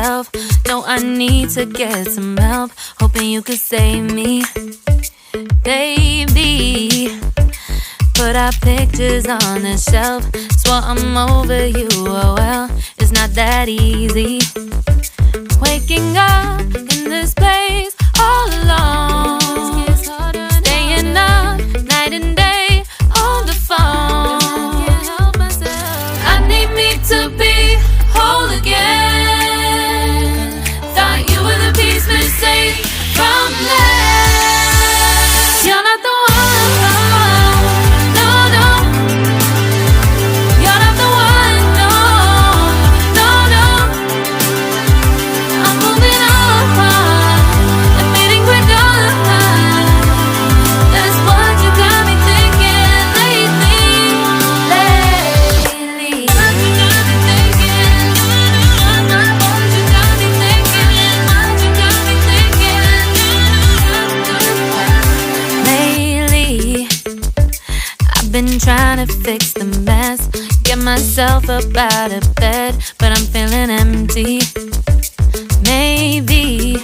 myself. No, I need to get some help. Hoping you could save me, baby. Put our pictures on the shelf. Swore I'm over you, oh well, it's not that easy. Waking up in this place all alone, staying up night and day on the phone. I need me to be whole again. Thought you were the piece missing from left. You're not the one, no, no. You're not the one, no, no, no. I'm moving on, admitting we're done. That's what you got me thinking lately. What you got me thinking. What you got me thinking. What you got me thinking. Lately, I've been trying to fix the mess, get myself up out of bed, but I'm feeling empty. Maybe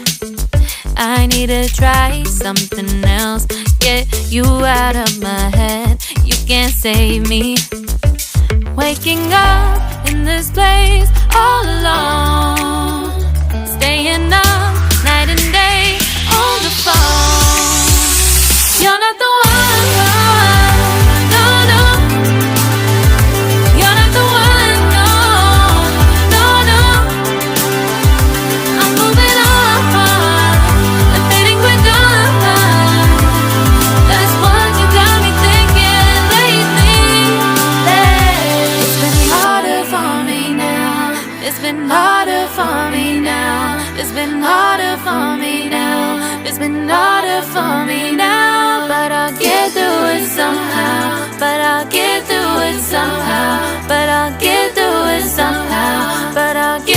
I need to try something else, get you out of my head. You can't save me. Waking up in this place all alone, staying up night and day on the phone. You're not the one, no, no. You're not the one, no, no, no. I'm moving on, admitting we're done. That's what you got me thinking lately. It's been harder for me now. It's been harder for me now. It's been harder for me now. It's been harder for me now. But I'll get through it somehow. But I'll get through it somehow. But I'll get through it somehow. But I'll get